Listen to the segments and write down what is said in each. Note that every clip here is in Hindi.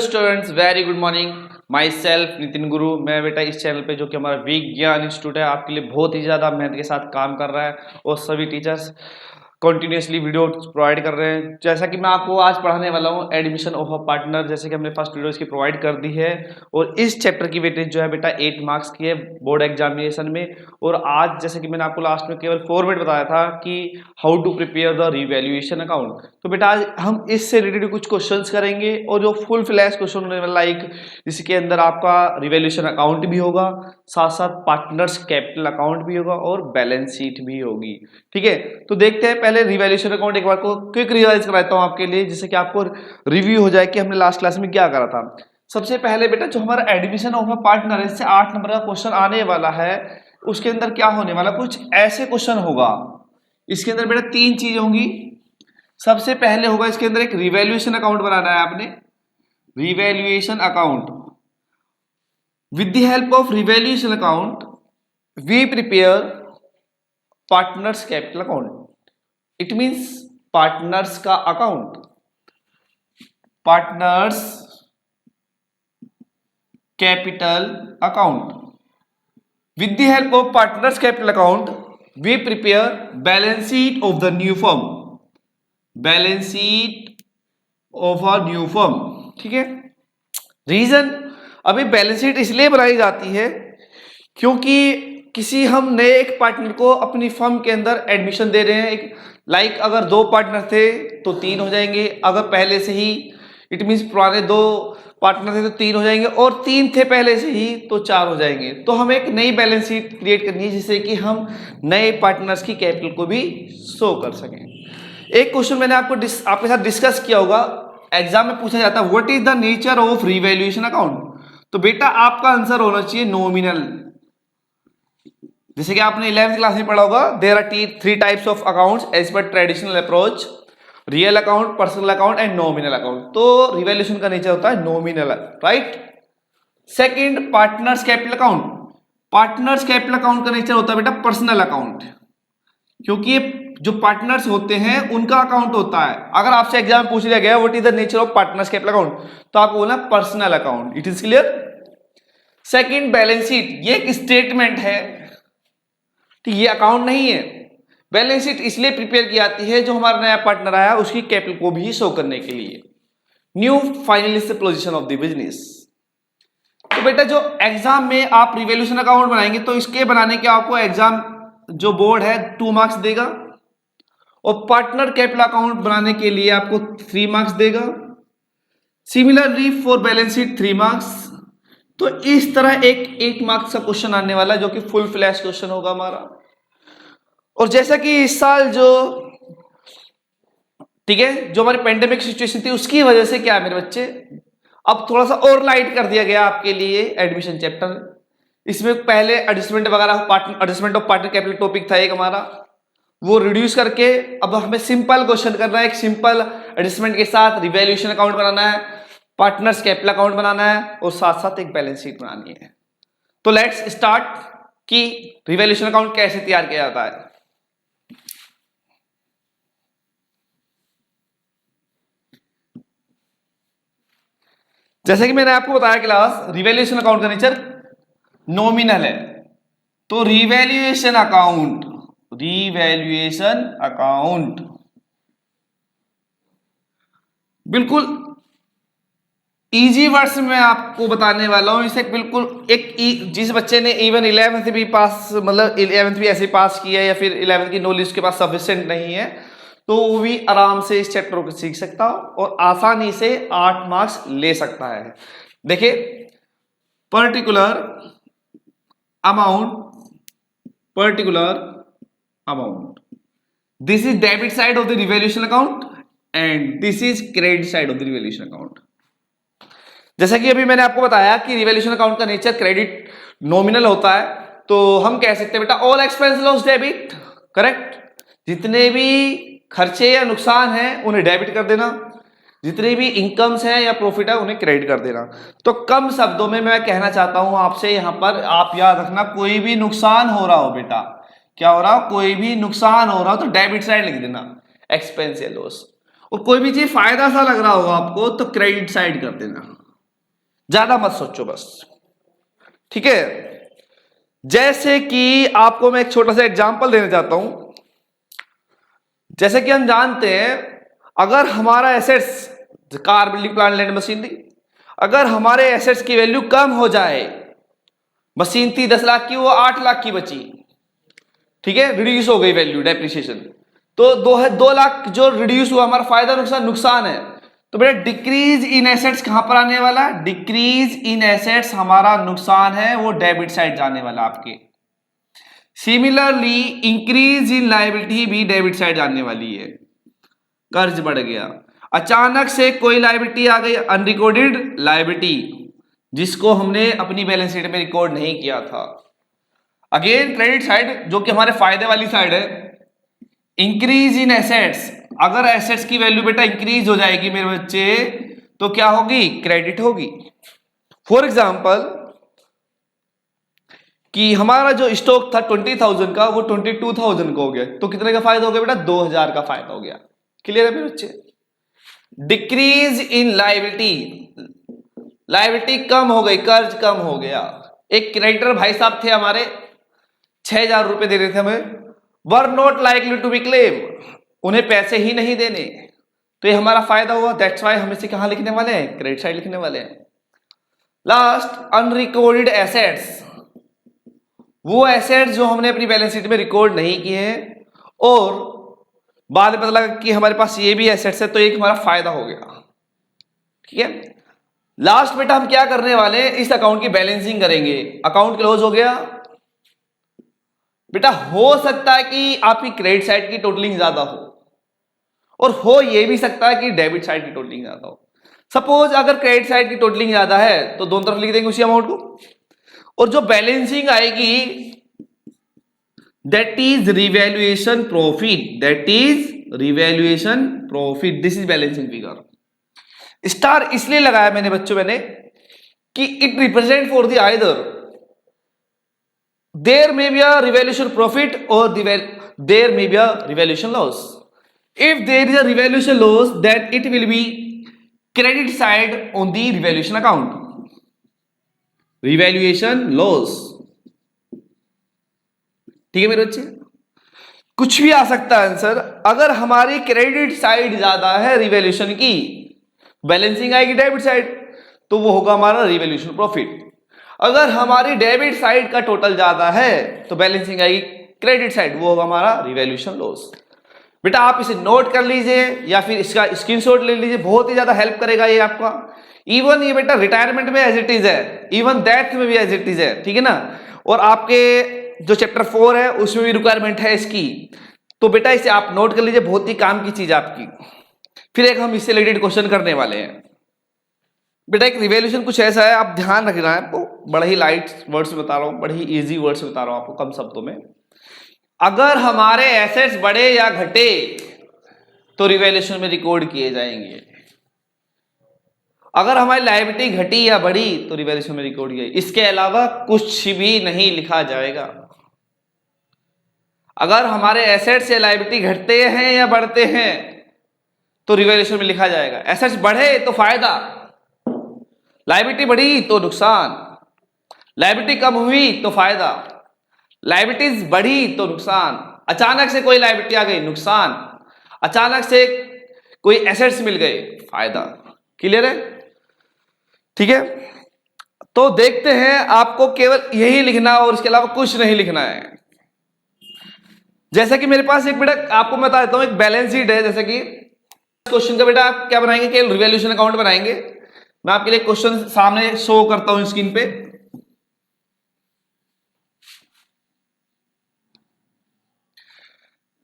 Students, very good morning. My self Nitin गुरु। मैं बेटा इस चैनल पे जो कि हमारा विज्ञान इंस्टीट्यूट है आपके लिए बहुत ही ज़्यादा मेहनत के साथ काम कर रहा है और सभी टीचर्स कंटिन्यूसली वीडियो प्रोवाइड कर रहे हैं। जैसा कि मैं आपको आज पढ़ाने वाला हूँ एडमिशन ऑफ अ पार्टनर, जैसे कि हमने फर्स्ट वीडियो इसकी प्रोवाइड कर दी है और इस चैप्टर की वेटेज जो है बेटा 8 मार्क्स की है बोर्ड एग्जामिनेशन में। और आज जैसे कि मैंने आपको लास्ट में केवल फॉर्मेट बताया था कि how to prepare the revaluation account, तो बेटा आज हम इससे रिलेटेड कुछ क्वेश्चंस करेंगे और जो फुल फ्लैश क्वेश्चन होने वाला लाइक जिसके अंदर आपका रिवैल्यूएशन अकाउंट भी होगा, साथ साथ पार्टनर्स कैपिटल अकाउंट भी होगा और बैलेंस शीट भी होगी। ठीक है, तो देखते हैं पहले रिवैल्यूएशन अकाउंट एक बार को क्विक रिवाइज कराता हूं आपके लिए, जिससे कि आपको रिव्यू हो जाए कि हमने लास्ट क्लास में क्या करा था। सबसे पहले बेटा जो हमारा एडमिशन ऑफ अ पार्टनर है, इससे 8 नंबर का क्वेश्चन आने वाला है। उसके अंदर क्या होने वाला, कुछ ऐसे क्वेश्चन होगा। इसके अंदर बेटा 3 चीज होंगी। सबसे पहले होगा इसके अंदर एक रिवैल्यूएशन अकाउंट बनाना है आपने। Revaluation account, with the help of revaluation account we prepare partners capital account. It means partners का account, partners capital account. With the help of partners capital account we prepare balance sheet of the new firm, balance sheet of a new firm. ठीक है, रीजन अभी बैलेंस शीट इसलिए बनाई जाती है क्योंकि किसी हम नए एक पार्टनर को अपनी फर्म के अंदर एडमिशन दे रहे हैं। एक लाइक अगर 2 पार्टनर थे तो 3 हो जाएंगे, अगर पहले से ही इट मीन्स पुराने 2 पार्टनर थे तो 3 हो जाएंगे और 3 थे पहले से ही तो 4 हो जाएंगे। तो हमें एक नई बैलेंस शीट क्रिएट करनी है जिससे कि हम नए पार्टनर्स की कैपिटल को भी शो कर सकें। एक क्वेश्चन मैंने आपके साथ डिस्कस किया होगा, एग्जाम में पूछा जाता है what is the nature of revaluation account. तो बेटा आपका आंसर होना चाहिए नॉमिनल। जैसे कि आपने 11th क्लास में पढ़ा होगा, there are 3 types of accounts as per traditional approach, real account, personal account and nominal account. तो रिवैल्यूएशन का नेचर होता है nominal, right. Second, partners capital account. Partners capital account का नेचर होता है बेटा पर्सनल अकाउंट, क्योंकि ये जो पार्टनर्स होते हैं उनका अकाउंट होता है। अगर आपसे एग्जाम में पूछ लिया गया what is the nature of partners capital account, तो आपको बोलना personal account. It is clear. Second, balance sheet, ये एक स्टेटमेंट है, तो ये अकाउंट नहीं है। बैलेंस शीट इसलिए प्रिपेयर की जाती है जो हमारा नया पार्टनर आया उसकी कैपिटल को भी शो करने के लिए। New finalist position of the business. तो बेटा जो एग्जाम में आप रिवैल्यूएशन अकाउंट बनाएंगे तो इसके बनाने के आपको एग्जाम जो बोर्ड है 2 मार्क्स देगा और पार्टनर कैपिटल अकाउंट बनाने के लिए आपको 3 मार्क्स देगा। Similarly for balance sheet 3 marks. तो इस तरह एक 8 मार्क्स का क्वेश्चन आने वाला है जो कि फुल फ्लैश क्वेश्चन होगा हमारा। और जैसा कि इस साल जो ठीक है जो हमारी पेंडेमिक सिचुएशन थी उसकी वजह से क्या है मेरे बच्चे, अब थोड़ा सा और लाइट कर दिया गया आपके लिए एडमिशन चैप्टर। इसमें पहले एडजस्टमेंट वगैरह adjustment of partner capital topic था एक हमारा, वो रिड्यूस करके अब हमें सिंपल क्वेश्चन करना है। एक सिंपल एडजस्टमेंट के साथ रिवैल्यूएशन अकाउंट बनाना है, पार्टनर्स कैपिटल अकाउंट बनाना है और साथ साथ एक बैलेंस शीट बनानी है। तो लेट्स स्टार्ट कि रिवैल्यूएशन अकाउंट कैसे तैयार किया जाता है। जैसे कि मैंने आपको बताया क्लास, रिवैल्यूएशन अकाउंट का नेचर नॉमिनल है। तो रिवैल्यूएशन अकाउंट, रिवैल्यूएशन अकाउंट बिल्कुल इजी वर्ड्स में आपको बताने वाला हूं। इसे बिल्कुल जिस बच्चे ने इवन 11th भी पास, मतलब 11th भी ऐसे पास किया है या फिर 11th की नॉलेज के पास सफिशिएंट नहीं है, तो वो भी आराम से इस चैप्टर को सीख सकता और आसानी से 8 मार्क्स ले सकता है। देखिए, particular amount, this is debit side of the revaluation account and this is credit side of the revaluation account. जैसा कि अभी मैंने आपको बताया कि रिवैल्यूएशन अकाउंट का नेचर क्रेडिट नॉमिनल होता है, तो हम कह सकते हैं बेटा all expense loss debit, correct. जितने भी खर्चे या नुकसान हैं उन्हें डेबिट कर देना, जितने भी इनकम्स हैं या प्रॉफिट है उन्हें क्रेडिट कर देना। तो कम शब्दों में मैं कहना चाहता हूं आपसे, यहां पर आप याद रखना, कोई भी नुकसान हो रहा हो बेटा, क्या हो रहा हो, कोई भी नुकसान हो रहा हो तो डेबिट साइड लिख देना एक्सपेंस या लॉस, और कोई भी चीज फायदा सा लग रहा होगा आपको तो क्रेडिट साइड कर देना। ज्यादा मत सोचो बस, ठीक है। जैसे कि आपको मैं एक छोटा सा एग्जांपल देना चाहता हूं। जैसे कि हम जानते हैं, अगर हमारा assets, car, building, plant, land, machinery, अगर हमारे एसेट्स की वैल्यू कम हो जाए, मशीन थी 10 लाख की, वो 8 लाख की बची, ठीक है, रिड्यूस हो गई वैल्यू, डेप्रिसिएशन, तो 2 लाख जो रिड्यूस हुआ, हमारा फायदा नुकसान, नुकसान है। तो बेटा डिक्रीज इन एसेट्स कहां पर आने वाला? डिक्रीज इन एसेट्स हमारा नुकसान है, वो डेबिट साइड जाने वाला आपके। सिमिलरली इंक्रीज इन लायबिलिटी भी डेबिट साइड जाने वाली है, कर्ज बढ़ गया। अचानक से कोई लायबिलिटी आ गई, अनरिकॉर्डेड लायबिलिटी, जिसको हमने अपनी बैलेंस शीट में रिकॉर्ड नहीं किया था। अगेन क्रेडिट साइड, जो कि हमारे फायदे वाली साइड है। इंक्रीज इन एसेट्स, अगर एसेट्स की वैल्यू बेटा इंक्रीज हो जाएगी मेरे बच्चे, तो क्या होगी? क्रेडिट होगी। फॉर एग्जाम्पल कि हमारा जो स्टॉक था 20,000 का, वो 22,000 का हो गया, तो कितने का फायदा हो गया बेटा? 2,000 का फायदा हो गया। क्लियर है मेरे बच्चे? डिक्रीज इन लायबिलिटी, लायबिलिटी कम हो गई, कर्ज कम हो गया। एक क्रेडिटर भाई साहब थे हमारे, 6,000 रुपए दे रहे थे हमें, were not likely to be claim, उन्हें पैसे ही नहीं देने, तो ये हमारा फायदा हुआ। दैट्स वाई हम इसे कहां लिखने वाले हैं? क्रेडिट साइड लिखने वाले हैं। लास्ट, अनरिकॉर्डेड एसेट्स, वो एसेट्स जो हमने अपनी बैलेंस शीट में रिकॉर्ड नहीं किए हैं और बाद में पता लगा कि हमारे पास ये भी एसेट्स है, तो एक हमारा फायदा हो गया, ठीक है। लास्ट बेटा हम क्या करने वाले हैं? इस अकाउंट की बैलेंसिंग करेंगे। अकाउंट क्लोज हो गया बेटा। हो सकता है कि आपकी क्रेडिट साइड की टोटलिंग ज्यादा हो, और हो ये भी सकता है कि डेबिट साइड की टोटलिंग ज्यादा हो। सपोज अगर क्रेडिट साइड की टोटलिंग ज्यादा है तो दोनों तरफ लिख देंगे उसी अमाउंट को, और जो बैलेंसिंग आएगी that is revaluation profit, that is revaluation profit, this is balancing figure. Star इसलिए लगाया मैंने बच्चों कि it represent for the either there may be a revaluation profit और there may be a revaluation loss. If there is a revaluation loss, that it will be credit side on the revaluation account, revaluation loss, ठीक है मेरे बच्चे। कुछ भी आ सकता है आंसर। अगर हमारी क्रेडिट साइड ज्यादा है रिवैल्यूएशन की, बैलेंसिंग आएगी डेबिट साइड, तो वो होगा हमारा रिवैल्यूएशन प्रॉफिट। अगर हमारी डेबिट साइड का टोटल ज्यादा है तो बैलेंसिंग आएगी क्रेडिट साइड, वो होगा हमारा रिवैल्यूएशन लॉस। बेटा आप इसे नोट कर लीजिए या फिर इसका स्क्रीनशॉट ले लीजिए, बहुत ही ज्यादा हेल्प करेगा ये आपका। इवन ये बेटा रिटायरमेंट में एज इट इज है, इवन डेथ में भी एज इट इज है, ठीक है ना। और आपके जो चैप्टर 4 है उसमें भी रिक्वायरमेंट है इसकी, तो बेटा इसे आप नोट कर लीजिए, बहुत ही काम की चीज आपकी। फिर एक हम इससे रिलेटेड क्वेश्चन करने वाले हैं। बेटा एक रिवैल्यूएशन कुछ ऐसा है, आप ध्यान रखना है आपको, बड़ा ही लाइट वर्ड्स में बता रहा हूं, बड़ी ही इजी वर्ड्स में बता रहा हूं आपको, कम शब्दों में। अगर हमारे एसेट्स बढ़े या घटे तो रिवैल्यूएशन में रिकॉर्ड किए जाएंगे। अगर हमारी लायबिलिटी घटी या बढ़ी तो रिवैल्यूएशन में रिकॉर्ड किए, इसके अलावा कुछ भी नहीं लिखा जाएगा। अगर हमारे एसेट्स या लायबिलिटी घटते हैं या बढ़ते हैं तो रिवैल्यूएशन में लिखा जाएगा। एसेट्स बढ़े तो फायदा, लायबिलिटी बढ़ी तो नुकसान, लायबिलिटी कम हुई तो फायदा, लायबिलिटीज बढ़ी तो नुकसान, अचानक से कोई लायबिलिटी आ गई नुकसान, अचानक से कोई एसेट्स मिल गए फायदा। क्लियर है? ठीक है, तो देखते हैं, आपको केवल यही लिखना और इसके अलावा कुछ नहीं लिखना है। जैसे कि मेरे पास एक बेटा आपको मैं बता देता हूं, एक बैलेंस शीट है। जैसे कि क्वेश्चन का बेटा आप क्या बनाएंगे? केवल रिवैल्यूएशन अकाउंट बनाएंगे। मैं आपके लिए क्वेश्चन सामने शो करता हूं स्क्रीन पे।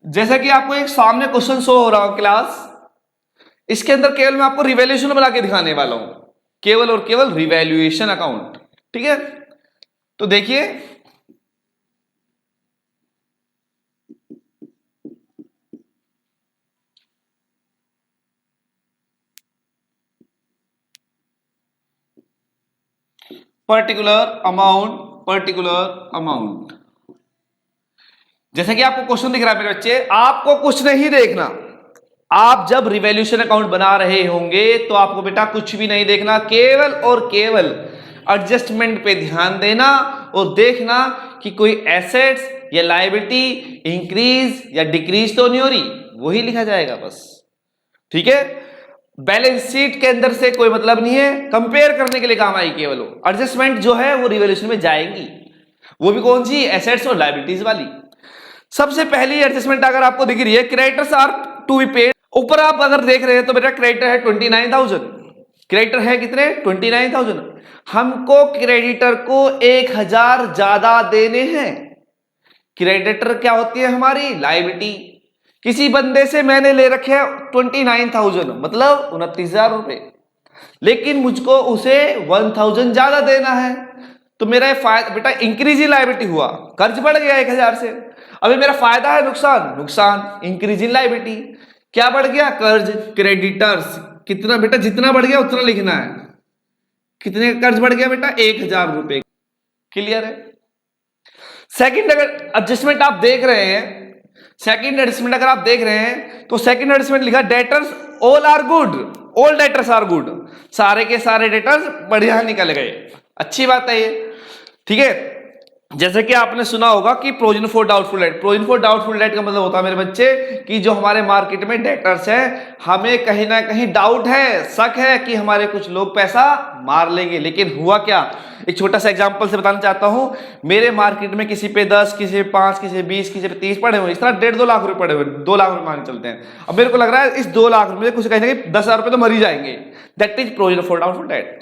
जैसा कि आपको एक सामने क्वेश्चन शो हो रहा हो क्लास, इसके अंदर केवल मैं आपको रिवैल्यूएशन बना के दिखाने वाला हूं, केवल और केवल रिवैल्यूएशन अकाउंट। ठीक है, तो देखिए पर्टिकुलर अमाउंट, जैसे कि आपको क्वेश्चन दिख रहा है मेरे बच्चे, आपको कुछ नहीं देखना, आप जब रिवैल्यूएशन अकाउंट बना रहे होंगे तो आपको बेटा कुछ भी नहीं देखना, केवल और केवल एडजस्टमेंट पे ध्यान देना और देखना कि कोई एसेट्स या लायबिलिटी इंक्रीज या डिक्रीज तो नहीं हो रही, वही लिखा जाएगा बस। ठीक है, बैलेंस शीट के अंदर से कोई मतलब नहीं है, कंपेयर करने के लिए काम आई केवल। एडजस्टमेंट जो है वो रिवैल्यूएशन में जाएंगी, वो भी कौन सी, एसेट्स और लायबिलिटीज वाली। सबसे पहली एडजस्टमेंट अगर आपको दिख रही है, creditors are to be paid. ऊपर आप अगर देख रहे हैं तो बेटा क्रेडिटर है 29,000, क्रेडिटर है कितने 29,000। हमको क्रेडिटर को 1,000 ज्यादा देने हैं। क्रेडिटर क्या होती है हमारी लायबिलिटी। किसी बंदे से मैंने ले रखे 29,000 मतलब 29,000 रुपए, लेकिन मुझको उसे 1,000 ज्यादा देना है, तो मेरा फायदा बेटा इंक्रीज इन लायबिलिटी हुआ, कर्ज बढ़ गया 1,000 से। अभी मेरा फायदा है नुकसान, नुकसान इंक्रीज इन लायबिलिटी। क्या बढ़ गया, कर्ज। क्रेडिटर्स कितना बेटा, जितना बढ़ गया उतना लिखना है। कितने का कर्ज बढ़ गया बेटा, 1,000 रुपए। क्लियर है। सेकंड अगर एडजस्टमेंट आप देख रहे हैं, सेकंड एडजस्टमेंट अगर आप देख रहे हैं तो सेकंड एडजस्टमेंट लिखा debtors all are good, all debtors are good, सारे के सारे डेटर्स बढ़िया निकल गए, अच्छी बात है ये। ठीक है, जैसे कि आपने सुना होगा कि provision for doubtful date. Provision for doubtful date का मतलब होता है मेरे बच्चे कि जो हमारे मार्केट में डेटर्स हैं, हमें कहीं ना कहीं डाउट है, शक है कि हमारे कुछ लोग पैसा मार लेंगे। लेकिन हुआ क्या, एक छोटा सा एग्जांपल से बताना चाहता हूं। मेरे मार्केट में किसी पे 10, किसी पे 5, किसी पे 20, किसी पे 30 पड़े हुए, इस तरह 1.5-2 लाख रुपए पड़े हुए, 2 लाख रुपए मान चलते हैं। अब मेरे को लग रहा है इस 2 लाख रुपए कुछ कहीं ना कहीं 10,000 रुपए तो मर ही जाएंगे। That is provision for doubtful date.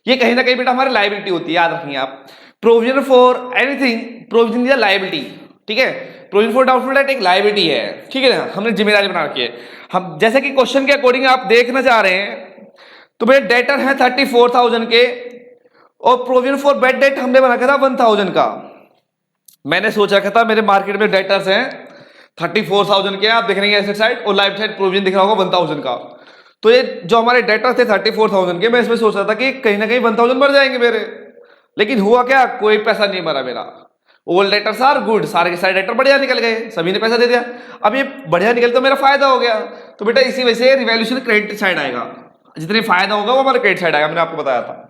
ये कहीं ना कहीं बेटा हमारी लायबिलिटी होती है, याद रखिए आप। प्रोविजन फॉर एनीथिंग, प्रोविजन या लायबिलिटी। ठीक है, प्रोविजन फॉर डाउटफुल डेट एक लायबिलिटी है। ठीक है ना, हमने जिम्मेदारी बना रखी है। हम जैसे कि क्वेश्चन के अकॉर्डिंग आप देखना चाह रहे हैं तो मेरे डेटर है 34,000 के और प्रोविजन फॉर बैड डेट हमने बना रखा था 1,000 का। मैंने सोच रखा था मेरे मार्केट में डेटर्स हैं 34,000 के, आप देख रहे हैं एसेट साइड, और लाइफ साइड प्रोविजन दिख रहा होगा 1,000 का। तो ये जो हमारे डेटर्स थे 34,000 के, मैं इसमें सोच रहा था कि कहीं ना कहीं 1,000 मर जाएंगे मेरे, लेकिन हुआ क्या, कोई पैसा नहीं मरा मेरा। ऑल डेटर्स आर गुड, सारे के सारे डेटर बढ़िया निकल गए, सभी ने पैसा दे दिया। अब ये बढ़िया निकल तो मेरा फायदा हो गया। तो बेटा इसी वजह से रिवैल्यूएशन क्रेडिट साइड आएगा, जितने फायदा होगा वो हमारा क्रेडिट साइड आएगा, मैंने आपको बताया था।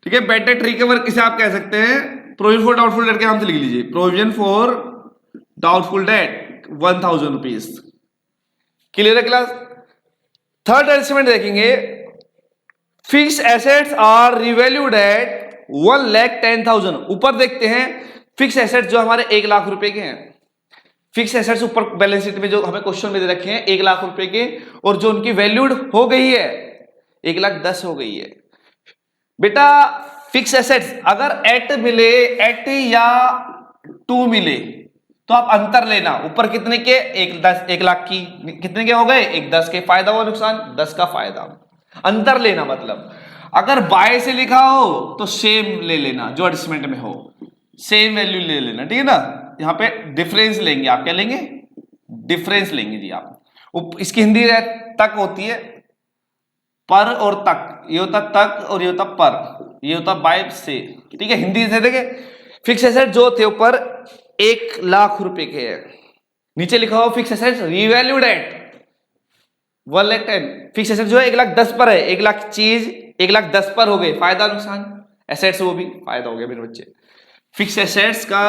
ठीक है, बैड डेट रिकवर किसे आप कह सकते हैं, प्रोविजन फॉर डाउटफुल डेट के नाम से लिख लीजिए, provision for doubtful debt 1,000 rupees. Clear है क्लास। थर्ड एडजस्टमेंट देखेंगे, fixed assets are revalued at 1,10,000। ऊपर देखते हैं फिक्स एसेट्स जो हमारे 1 लाख रुपए के हैं। फिक्स एसेट्स ऊपर बैलेंस शीट में जो हमें क्वेश्चन में दे रखे हैं 1 लाख रुपए के, और जो उनकी वैल्यूड हो गई है 1,10,000 हो गई है। बेटा फिक्स एसेट्स अगर एट मिले, एट या 2 मिले तो आप अंतर लेना, ऊपर कितने के 1 लाख की, कितने के हो गए 1,10,000 के, फायदा हुआ नुकसान 10 का फायदा, अंतर लेना। मतलब अगर बाय से लिखा हो तो सेम ले लेना, जो एडजस्टमेंट में हो सेम वैल्यू ले लेना। ठीक है ना, यहाँ पे डिफरेंस लेंगे आप, क्या लेंगे, डिफरेंस लेंगे जी आप। इसकी हिंदी तक होती है, पर और तक, ये होता तक और ये होता पर, ये होता बाय से। ठीक है, हिंदी से देखे फिक्स एसेट जो थे ऊपर 1 लाख रुपए के हैं, नीचे लिखा हो fixed asset revalued at 1,10,000। Fixed asset जो है 1,10,000 पर है, 1 लाख चीज 1,10,000 पर हो गए, फायदा नुकसान एसेट्स वो भी फायदा हो गया मेरे बच्चे। फिक्स एसेट्स का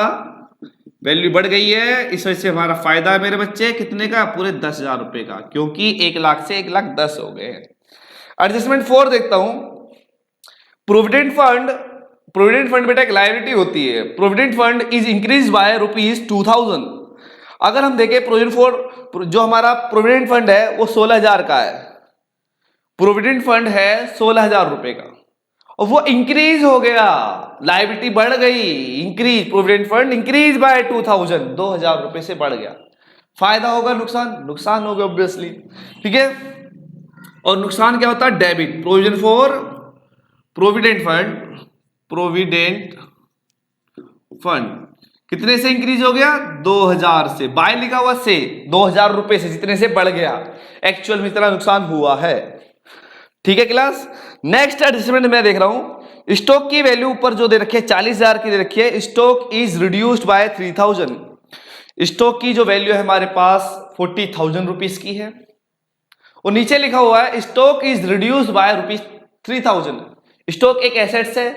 वैल्यू बढ़ गई है, इस वजह से हमारा फायदा है मेरे बच्चे, कितने का, पूरे 10,000 रुपए का, क्योंकि 1 लाख से 1,10,000 हो गए। एडजस्टमेंट 4 देखता हूं, प्रोविडेंट फंड। प्रोविडेंट फंड बेटा एक लायबिलिटी होती है। Provident fund is increase bye ₹2,000। अगर हम देखें प्रोविडेंट फॉर, जो हमारा प्रोविडेंट फंड है वो 16,000 का है, प्रोविडेंट फंड है 16,000 रुपए का, और वो इंक्रीज हो गया, लायबिलिटी बढ़ गई, increase, provident fund increase by 2,000, 2,000 रुपए से बढ़ गया। फायदा होगा नुकसान, नुकसान होगा ऑब्वियसली। ठीक है, और नुकसान क्या होता है, debit. Provision for provident fund, provident fund कितने से इंक्रीज हो गया, 2,000 से, बाय लिखा हुआ से, 2,000 रुपए से, जितने से बढ़ गया, एक्चुअल में इतना नुकसान हुआ है। ठीक है क्लास। नेक्स्ट एडजस्टमेंट मैं देख रहा हूं, स्टॉक की वैल्यू ऊपर जो दे रखी है 40,000 की दे रखी है, stock is reduced by 3,000। Stock की जो वैल्यू है हमारे पास 40,000 रुपीज की है, और नीचे लिखा हुआ है stock is reduce by ₹3000। Stock एक एसेट्स है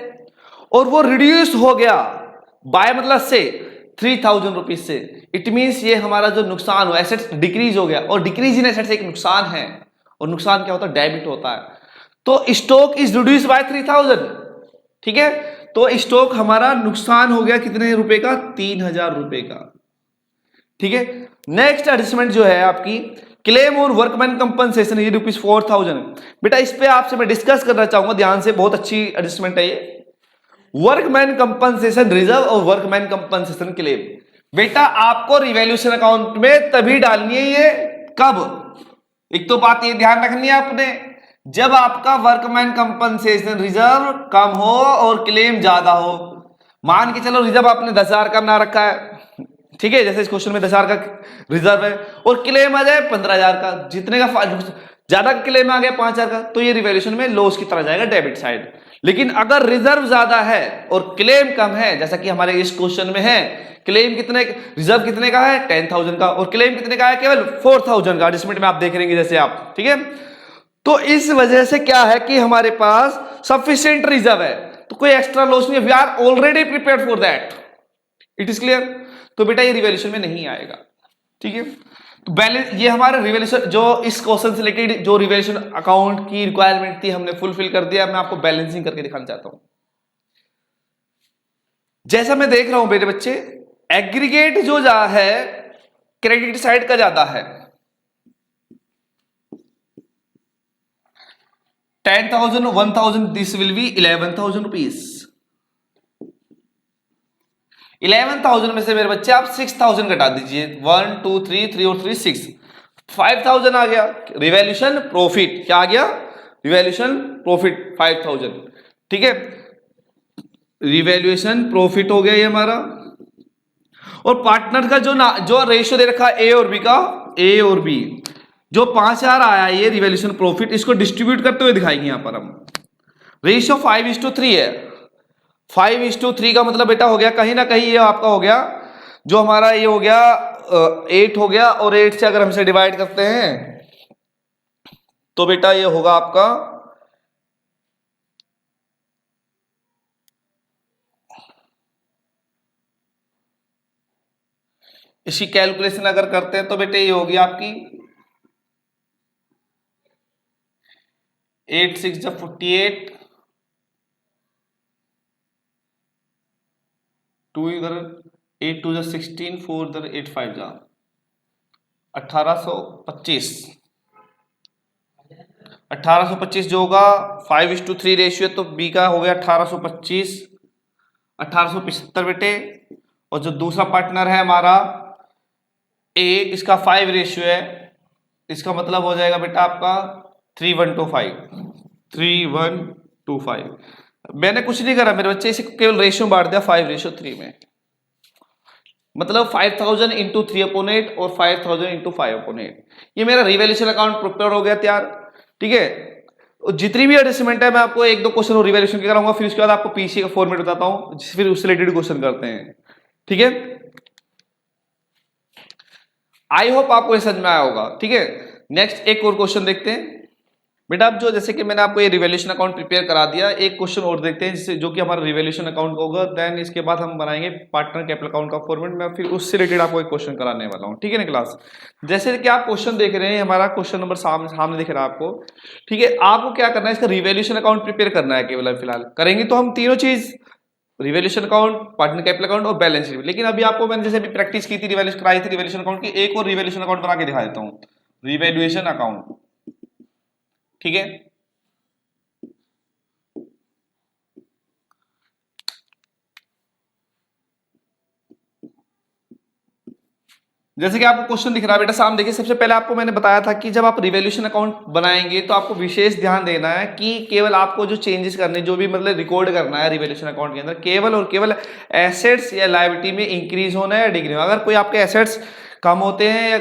और वो रिड्यूस हो गया बाय मतलब से ₹3000 से। इट मींस ये हमारा जो नुकसान हुआ, एसेट्स डिक्रीज हो गया, और डिक्रीज इन एसेट्स एक नुकसान है, और नुकसान क्या होता है? डेबिट होता है। तो स्टॉक इज रिड्यूस बाय 3000, ठीक है। तो स्टॉक हमारा नुकसान हो गया कितने रुपए का? 3000 रुपए का, ठीक है। नेक्स्ट एडजस्टमेंट जो है आपकी क्लेम और वर्कमैन कंपनसेशन, ये ₹4000। बेटा इस पे आपसे मैं डिस्कस करना चाहूंगा ध्यान से, बहुत अच्छी एडजस्टमेंट है ये। वर्कमैन कंपनसेशन रिजर्व और वर्कमैन कंपनसेशन क्लेम, बेटा आपको रिवैल्यूएशन अकाउंट में तभी डालनी है ये, कब? एक तो बात ये ध्यान रखनी है आपने, जब आपका वर्कमैन कंपनसेशन रिजर्व कम हो और क्लेम ज्यादा हो। मान के चलो रिजर्व आपने 10,000 का बना रखा है, ठीक है, जैसे इस क्वेश्चन में 10,000 का रिजर्व है, और क्लेम आ जाए 15,000 का, जितने का ज्यादा क्लेम आ गया 5,000 का, तो ये रिवैल्यूएशन में लॉस की तरह जाएगा, डेबिट साइड। लेकिन अगर रिजर्व ज्यादा है और क्लेम कम है, जैसा कि हमारे इस क्वेश्चन में है, क्लेम कितने, रिजर्व कितने का है? 10,000 का, और क्लेम कितने का है? केवल 4,000 का। एडजस्टमेंट में आप देख लेंगे जैसे आप, ठीक है। तो इस वजह से क्या है कि हमारे पास सफिशिएंट रिजर्व है, तो कोई एक्स्ट्रा लॉस नहीं है, we are already prepared for that. It is clear? तो बेटा ये रिवैल्यूएशन में नहीं आएगा, ठीक है। तो बैलेंस, ये हमारा रिवैल्यूएशन जो इस क्वेश्चन से रिलेटेड जो रिवैल्यूएशन अकाउंट की रिक्वायरमेंट थी हमने फुलफिल कर दिया। मैं आपको बैलेंसिंग करके दिखाना चाहता हूं। जैसा मैं देख रहा हूं मेरे बच्चे, एग्रीगेट जो है क्रेडिट साइड का ज्यादा है, 10,000 1,000, दिस विल बी 11,000 रुपीज। 11,000 में से मेरे बच्चे आप 6,000 घटा दीजिए, 1 2 3 3 और 3 6, 5,000 आ गया रिवैल्यूएशन प्रॉफिट। क्या आ गया? रिवैल्यूएशन प्रॉफिट 5,000, ठीक है। रिवैल्यूएशन प्रॉफिट हो गया ये हमारा। और पार्टनर का जो रेशियो दे रखा है ए और बी का, ए और बी, जो 5,000 आया ये रिवैल्यूएशन प्रॉफिट, इसको डिस्ट्रीब्यूट करते हुए दिखाएंगे यहां पर हम। रेशियो 5:3 है। 5:3 का मतलब बेटा हो गया कहीं ना कहीं ये आपका हो गया, जो हमारा ये हो गया 8 हो गया, और 8 से अगर हम इसे डिवाइड करते हैं तो बेटा ये होगा आपका इसकी कैलकुलेशन अगर करते हैं तो बेटे ये होगी आपकी 8 6 जब 48, 2 इधर 8 2 16, 4 इधर 8 5 जा 1825। 1825 जो होगा 5:3 रेशियो, तो बी का हो गया 1825, 1875 बेटे। और जो दूसरा पार्टनर है हमारा ए, इसका 5 रेशियो है, इसका मतलब हो जाएगा बेटा आपका 3125, 3125। मैंने कुछ नहीं करा मेरे बच्चे, इसे केवल रेशियो बांट दिया 5:3 में, मतलब 5,000 इंटू 3/8 और 5,000 इंटू 5/8। ये मेरा रिवैल्यूएशन अकाउंट प्रिपेयर हो गया तैयार, ठीक है। जितनी भी एडजस्टमेंट है मैं आपको 1-2 क्वेश्चन और रिवैल्यूएशन के कराऊंगा, फिर उसके बाद आपको पीसी का फॉर्मेट बताता हूं, फिर उससे रिलेटेड क्वेश्चन करते हैं, ठीक है। आई होप आपको ये समझ में आया होगा, ठीक है। नेक्स्ट एक और क्वेश्चन देखते हैं बेटा। अब जो जैसे कि मैंने आपको ये रिवैल्यूएशन अकाउंट प्रिपेयर करा दिया, एक क्वेश्चन और देखते हैं जिससे जो कि हमारा रिवैल्यूएशन अकाउंट होगा, देन इसके बाद हम बनाएंगे पार्टनर कैपिटल अकाउंट का फॉर्मेट में, फिर उससे रिलेटेड आपको एक क्वेश्चन कराने वाला हूं, ठीक है ना क्लास। जैसे कि आप क्वेश्चन देख रहे हैं, हमारा क्वेश्चन नंबर सामने दिख रहा है आपको, ठीक है। आपको क्या करना है, इसका रिवैल्यूएशन अकाउंट प्रिपेयर करना है केवल, फिलहाल करेंगे तो हम तीनों चीज, revaluation account, partner capital account और बैलेंस शीट। लेकिन अभी आपको मैंने जैसे अभी प्रैक्टिस की थी, रिवैल्यूएशन कराई थी रिवैल्यूएशन अकाउंट की, एक और रिवैल्यूएशन अकाउंट बना के दिखा देता हूं, रिवैल्यूएशन अकाउंट, ठीक है। जैसे कि आपको क्वेश्चन दिख रहा है बेटा सामने, देखिए सबसे पहले आपको मैंने बताया था कि जब आप रिवैल्यूएशन अकाउंट बनाएंगे तो आपको विशेष ध्यान देना है कि केवल आपको जो चेंजेस करने, जो भी मतलब रिकॉर्ड करना है रिवैल्यूएशन अकाउंट के अंदर, केवल और केवल एसेट्स या लायबिलिटी में इंक्रीज होना है या डिक्रीज। अगर कोई आपके एसेट्स कम होते हैं या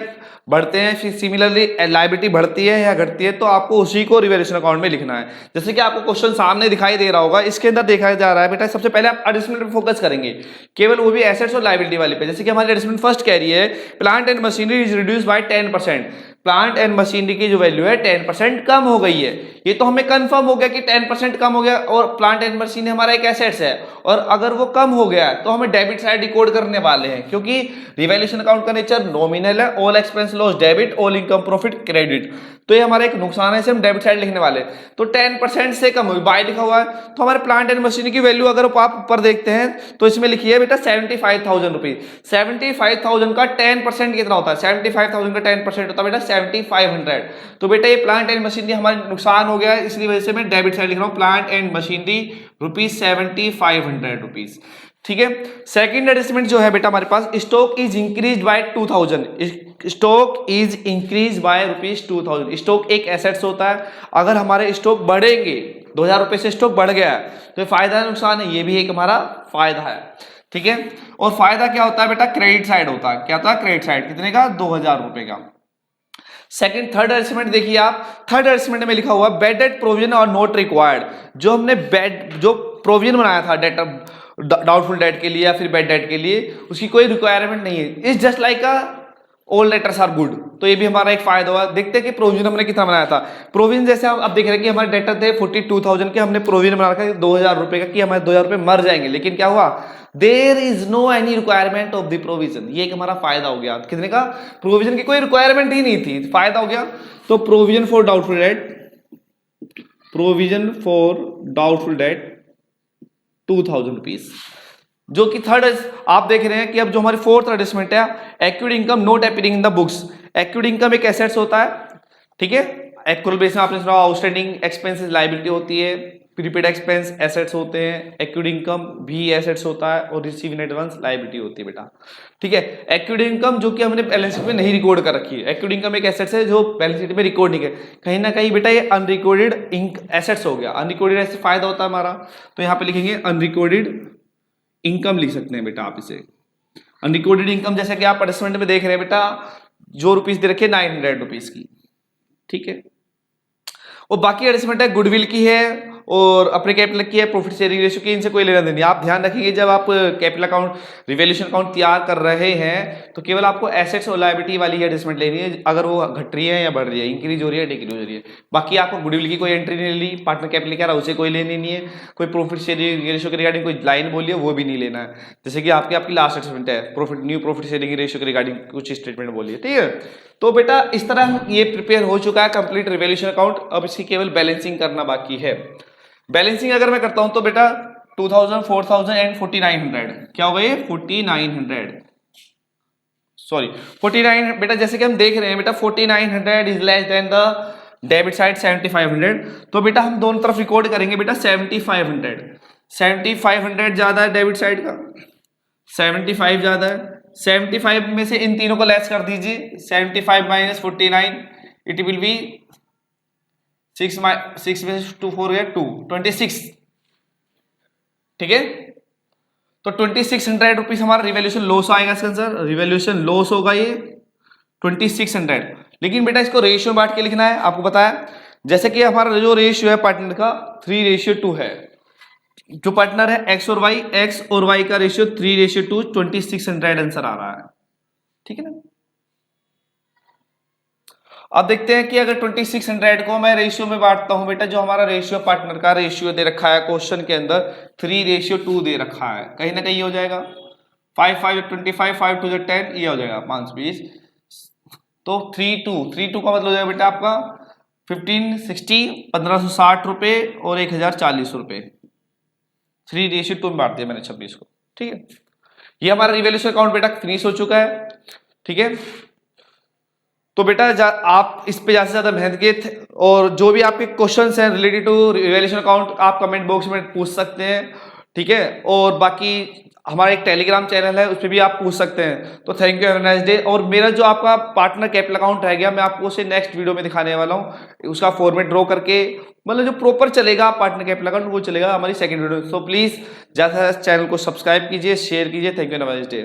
बढ़ते हैं, फिर सिमिलरली लायबिलिटी बढ़ती है या घटती है, तो आपको उसी को रिवैल्यूएशन अकाउंट में लिखना है। जैसे कि आपको क्वेश्चन सामने दिखाई दे रहा होगा, इसके अंदर देखा जा रहा है बेटा, सबसे पहले आप एडजस्टमेंट पे फोकस करेंगे, केवल वो भी एसेट्स और लायबिलिटी वाले पे। जैसे कि हमारी एडजस्टमेंट फर्स्ट कह रही है plant and machinery is reduce by 10%, plant and machinery की जो वैल्यू है 10% कम हो गई है। ये तो हमें कंफर्म हो गया कि 10% कम हो गया और प्लांट एंड मशीनरी हमारा एक एसेट्स है, और अगर वो कम हो गया तो हमें डेबिट साइड रिकॉर्ड करने वाले हैं, क्योंकि रिवैल्यूएशन अकाउंट का नेचर नॉमिनल है, all expense loss debit, all income profit credit. तो ये हमारा एक नुकसान है, इसे हम डेबिट साइड लिखने वाले हैं। तो 10% से कम हुई, बाय लिखा हुआ है, तो हमारे प्लांट एंड मशीनरी की वैल्यू अगर आप ऊपर देखते हैं तो इसमें लिखी है बेटा 75,000 रुपीज। 75,000 का 10% कितना होता है? 75,000 का 10% होता है बेटा 7,500। तो बेटा ये प्लांट एंड मशीनरी हमारे नुकसान हो गया, इसलिए वजह से मैं डेबिट साइड लिख रहा हूँ, plant and machinery rupees 7,500 rupees. ठीक है। सेकंड एडजस्टमेंट जो है बेटा हमारे पास, stock is increase by 2000, stock is increase by rupees 2000। Stock एक एसेट्स होता है, अगर हमारे स्टॉक बढ़ेंगे, 2000 रुपए से स्टॉक बढ़ गया है, तो ये फायदा है नुकसान है? ये भी एक हमारा फायदा है। ठीक है। और फायदा क्या होता है बेटा? क्रेडिट साइड होता है। क्या होता है? Credit side. कितने का? 2000 रुपए का। सेकंड थर्ड एडजस्टमेंट देखिए आप, थर्ड एडजस्टमेंट में लिखा हुआ बेड डेट प्रोविजन और नॉट रिक्वायर्ड। जो हमने बेड जो प्रोविजन बनाया था डेट डाउटफुल डेट के लिए या फिर बेड डेट के लिए, उसकी कोई रिक्वायरमेंट नहीं है। It's just like a all letters are good. तो ये भी हमारा एक फायदा हुआ। देखते हैं कि प्रोविजन हमने कितना बनाया था। प्रोविजन जैसे हम अब देख रहे हैं कि हमारे डेटर थे 42,000 के, हमने प्रोविजन बना रखा है 2000 रुपए का कि हमारे 2000 रुपए मर जाएंगे, लेकिन क्या हुआ? There is no any requirement of the provision. ये एक हमारा फायदा हो गया। कितने का? प्रोविजन की कोई रिक्वायरमेंट ही नहीं थी, फायदा हो गया। तो provision for doubtful date, provision for doubtful date 2000 rupees. जो कि थर्ड आप देख रहे हैं कि अब जो हमारी फोर्थ एडजस्टमेंट है, accrued income not appearing in the books. Accrued income एक एसेट्स होता है, ठीक है। एक्यूअल बेस में आपने सुना आउटस्टैंडिंग एक्सपेंसेस लायबिलिटी होती है, प्रीपेड एक्सपेंस एसेट्स होते हैं, एक्यूड इनकम भी एसेट्स होता है, और रिसीव इन एडवांस लायबिलिटी होती है बेटा। ठीक है। एक्यूड इनकम जो कि हमने बैलेंस शीट में नहीं रिकॉर्ड कर रखी है। एक्यूड इनकम एक एसेट्स है जो बैलेंस शीट में रिकॉर्ड नहीं है, कहीं ना कहीं बेटा ये अनरिकॉर्डेड एसेट्स हो गया। अनरिकॉर्डेड ऐसे फायदा होता है हमारा, तो यहाँ पे लिखेंगे अनरिकॉर्डेड इनकम लिख सकते हैं बेटा आप इसे। अनरिकॉर्डेड इनकम जैसे कि आप एडजस्टमेंट में देख रहे हैं बेटा, जो रुपीज दे रखे 900 रुपीज की। ठीक है। और बाकी एडजस्टमेंट है गुडविल की है और अपने कैपिटल की है, प्रॉफिट शेयरिंग रेशियो की, इनसे कोई लेना देना नहीं। आप ध्यान रखिए जब आप कैपिटल अकाउंट रिवैल्यूएशन अकाउंट तैयार कर रहे हैं तो केवल आपको एसेट्स और लायबिलिटी वाली एडजस्टमेंट लेनी है, अगर वो घट रही है या बढ़ रही है, इंक्रीज हो रही है डिक्रीज हो रही है। बाकी आपको गुडविल की कोई एंट्री नहीं ली, पार्टनर कैपिटल क्या रहा उसे कोई लेनी नहीं है, कोई प्रॉफिट शेयरिंग रेशियो के रिगार्डिंग कोई लाइन बोली है वो भी नहीं लेना है। जैसे कि आपकी लास्ट एडजस्टमेंट है न्यू प्रॉफिट शेयरिंग रेशियो के रिगार्डिंग कुछ स्टेटमेंट बोलिए। ठीक है। तो बेटा इस तरह ये प्रिपेयर हो चुका है कंप्लीट रिवैल्यूएशन अकाउंट। अब इसकी केवल बैलेंसिंग करना बाकी है। बैलेंसिंग अगर मैं करता हूं तो बेटा 2000, 4000 एंड 4900 क्या हो गए? 4900 सॉरी 49 बेटा। जैसे कि हम देख रहे हैं बेटा 4900 is less than the debit side 7500, तो बेटा हम दोनों तरफ रिकॉर्ड करेंगे बेटा 7500। 7500 ज्यादा है डेबिट साइड का, 75 ज्यादा है। 75 में से इन तीनों को लेस कर दीजिए, 75 माइनस 49 इट विल बी 6 में 2 4 गया 2 26। ठीक है। तो 2600 रुपीज हमारा रिवैल्यूएशन लॉस आएगा इसके अंदर, रिवैल्यूएशन लॉस होगा ये 2600। लेकिन बेटा इसको रेशियो बांट के लिखना है, आपको पता है जैसे कि हमारा जो रेशियो है पार्टनर का 3:2 है। जो पार्टनर है एक्स और वाई का रेशियो 3:2, 2600 आंसर आ रहा है। ठीक है ना। अब देखते हैं कि अगर 2600 को मैं रेशियो में बांटता हूं बेटा, जो हमारा रेशियो पार्टनर का रेशियो दे रखा है क्वेश्चन के अंदर 3:2 दे रखा है, कहीं ना कहीं हो जाएगा 5 5 25 5 2 10, ये हो जाएगा 520। तो 3:2 का मतलब हो जाएगा बेटा आपका 1560 1560 रुपए और 1040 रुपए। 3:2 में बांट दिया मैंने 26 को। ठीक है। ये हमारा रिवैल्यूएशन अकाउंट बेटा फिनिश हो चुका है। ठीक है। तो बेटा आप इस पे ज्यादा से ज्यादा मेहनत किए, और जो भी आपके क्वेश्चंस हैं रिलेटेड टू रिवैल्यूएशन अकाउंट आप कमेंट बॉक्स में पूछ सकते हैं। ठीक है। और बाकी हमारा एक टेलीग्राम चैनल है, उस पर भी आप पूछ सकते हैं। तो thank you, have a nice day. और मेरा जो आपका पार्टनर कैपिटल अकाउंट रह गया, मैं आपको उसे नेक्स्ट वीडियो में दिखाने वाला हूँ। उसका फॉर्मेट ड्रॉ करके, मतलब जो प्रॉपर चलेगा पार्टनर कैपिटल अकाउंट, वो चलेगा हमारी सेकंड वीडियो। सो प्लीज ज्यादा से ज्यादा चैनल को सब्सक्राइब कीजिए, शेयर कीजिए। Thank you, have a nice day.